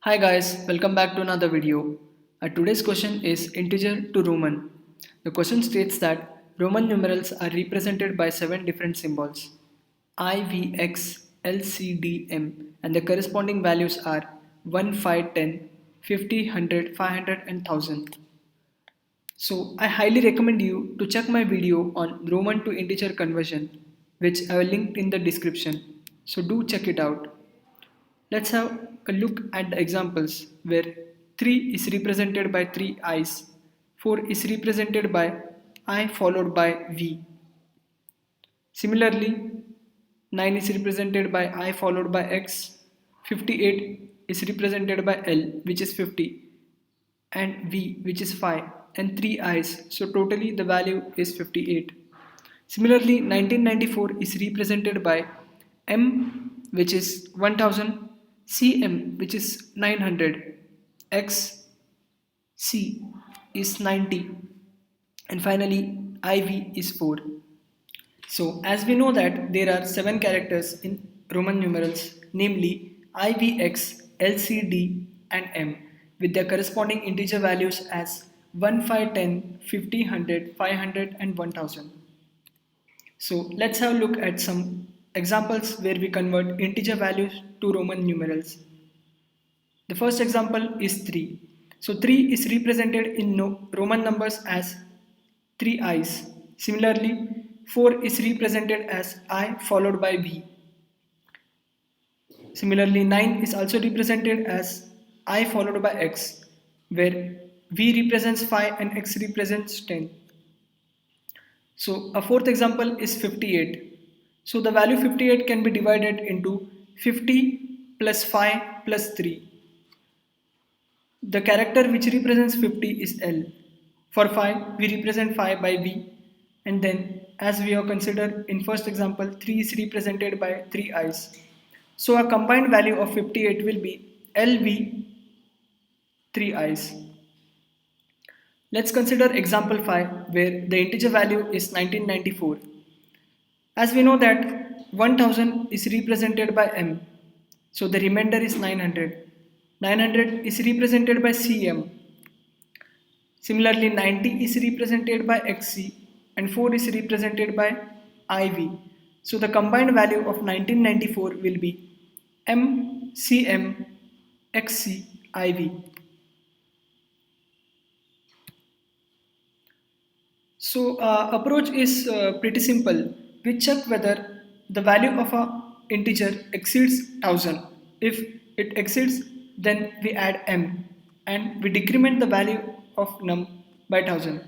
Hi guys, welcome back to another video. Today's question is integer to Roman. The question states that Roman numerals are represented by 7 different symbols I, V, X, L, C, D, M, and the corresponding values are 1, 5, 10, 50, 100, 500 and 1000. So I highly recommend you to check my video on Roman to integer conversion, which I will link in the description. So do check it out. Let's have a look at the examples where 3 is represented by 3 i's, 4 is represented by I followed by V. Similarly, 9 is represented by I followed by X, 58 is represented by L which is 50 and V which is 5 and 3 i's, so totally the value is 58. Similarly, 1994 is represented by M which is 1000, CM which is 900, XC is 90 and finally IV is 4. So as we know that there are 7 characters in Roman numerals, namely IVX, LCD and M with their corresponding integer values as 1, 5, 10, 50, 100, 500 and 1000. So let's have a look at some examples where we convert integer values to Roman numerals. The first example is 3. So 3 is represented in Roman numbers as 3 i's. Similarly, 4 is represented as I followed by V. Similarly, 9 is also represented as I followed by X, where V represents 5 and X represents 10. So a fourth example is 58. So the value 58 can be divided into 50 plus 5 plus 3. The character which represents 50 is L. For 5, we represent 5 by V, and then as we have considered in first example, 3 is represented by 3 i's. So a combined value of 58 will be LV 3 i's. Let's consider example 5 where the integer value is 1994. As we know that 1000 is represented by M, so the remainder is 900. 900 is represented by CM. Similarly, 90 is represented by XC and 4 is represented by IV. So the combined value of 1994 will be MCM XC IV. So approach is pretty simple. We check whether the value of a integer exceeds 1000. If it exceeds, then we add m and we decrement the value of num by 1000.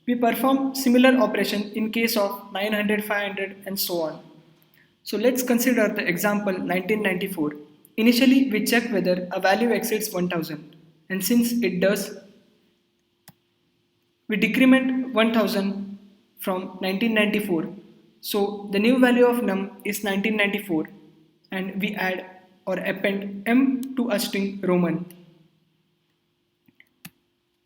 We perform similar operation in case of 900, 500 and so on. So let's consider the example 1994. Initially we check whether a value exceeds 1000 and since it does, we decrement 1000 from 1994. So the new value of num is 1994 and we add or append m to a string Roman.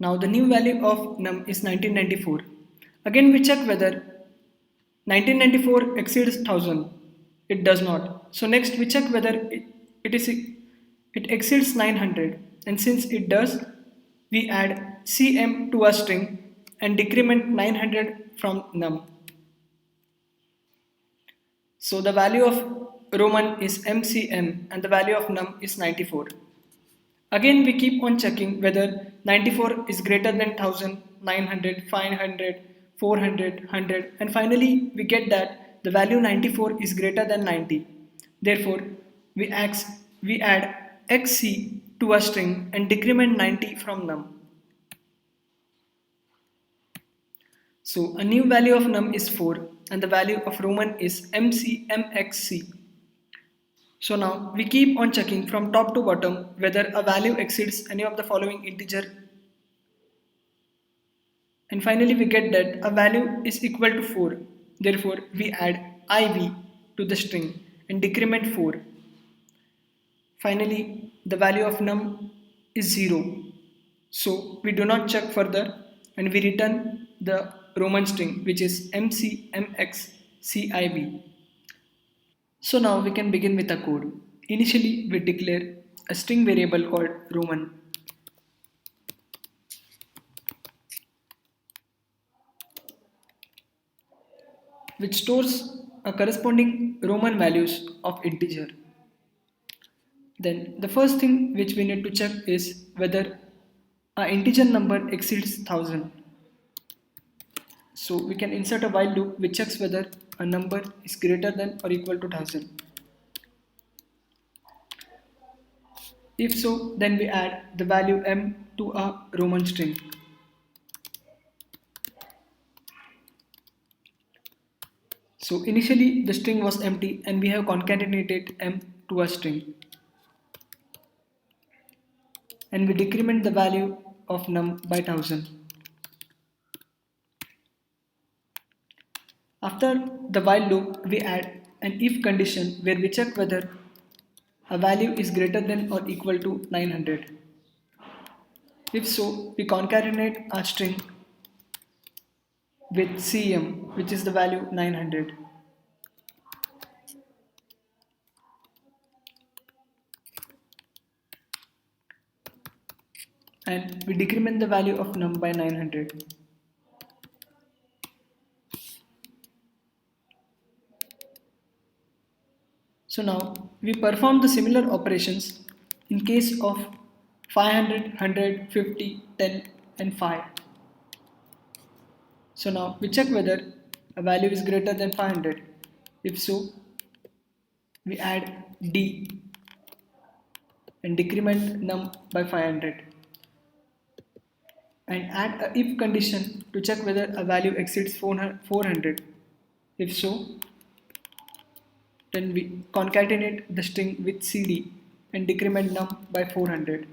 Now the new value of num is 1994. Again we check whether 1994 exceeds 1000. It does not. So next we check whether it exceeds 900 and since it does, we add cm to a string and decrement 900 from num. So the value of Roman is MCM and the value of num is 94. Again we keep on checking whether 94 is greater than 1000, 900, 500, 400, 100 and finally we get that the value 94 is greater than 90. Therefore we add XC to a string and decrement 90 from num. So a new value of num is 4 and the value of Roman is MCMXC. So now we keep on checking from top to bottom whether a value exceeds any of the following integer and finally we get that a value is equal to 4. Therefore we add IV to the string and decrement 4. Finally the value of num is 0. So we do not check further and we return the Roman string which is MCMXCIV. So now we can begin with a code. Initially we declare a string variable called Roman, which stores a corresponding Roman values of integer. Then the first thing which we need to check is whether our integer number exceeds 1000. So we can insert a while loop which checks whether a number is greater than or equal to 1000. If so, then we add the value m to a Roman string. So initially the string was empty and we have concatenated m to a string, and we decrement the value of num by 1000. After the while loop, we add an if condition where we check whether a value is greater than or equal to 900. If so, we concatenate our string with cm, which is the value 900. And we decrement the value of num by 900. So now we perform the similar operations in case of 500, 100, 50, 10 and 5. So now we check whether a value is greater than 500. If so, we add d and decrement num by 500 and add a if condition to check whether a value exceeds 400. If so, then we concatenate the string with cd and decrement num by 400.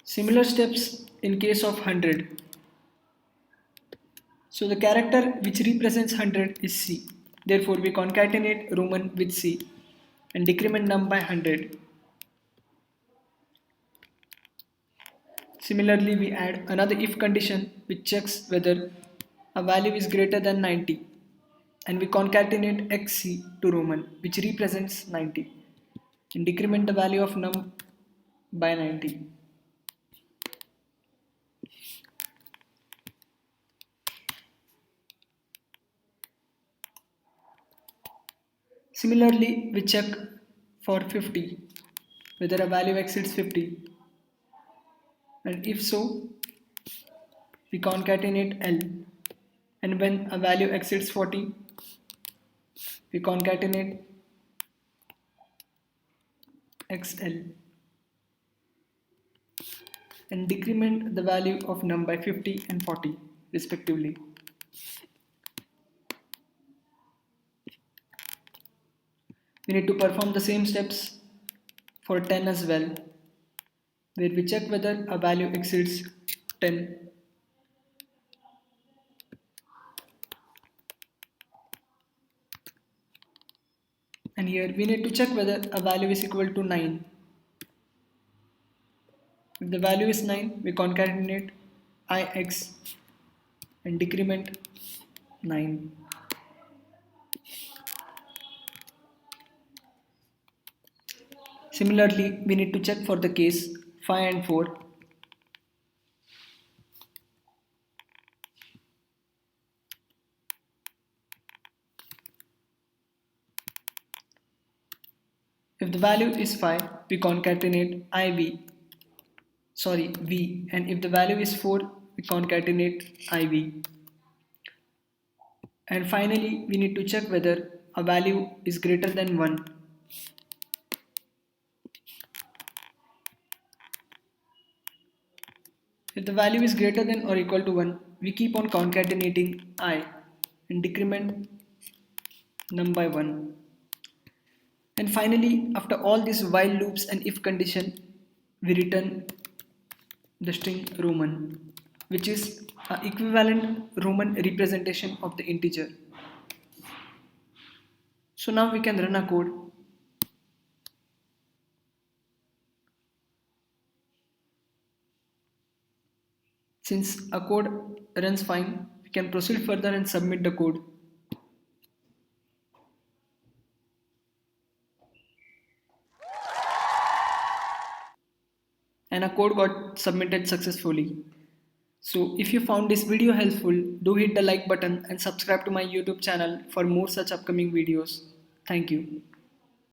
Similar steps in case of 100. So the character which represents 100 is C. Therefore we concatenate Roman with C and decrement num by 100. Similarly, we add another if condition which checks whether a value is greater than 90, and we concatenate xc to Roman which represents 90 and decrement the value of num by 90. Similarly, we check for 50 whether a value exceeds 50, and if so, we concatenate L, and when a value exceeds 40, we concatenate XL and decrement the value of num by 50 and 40 respectively. We need to perform the same steps for 10 as well, where we check whether a value exceeds 10. And here we need to check whether a value is equal to 9. If the value is 9, we concatenate ix and decrement 9. Similarly, we need to check for the case 5 and 4. If the value is 5, we concatenate v, and if the value is 4, we concatenate iv. And finally, we need to check whether a value is greater than 1. If the value is greater than or equal to 1, we keep on concatenating I and decrement num by 1. And finally, after all these while loops and if condition, we return the string Roman, which is an equivalent Roman representation of the integer. So now we can run a code. Since a code runs fine, we can proceed further and submit the code. and a code got submitted successfully. So if you found this video helpful, do hit the like button and subscribe to my YouTube channel for more such upcoming videos. Thank you.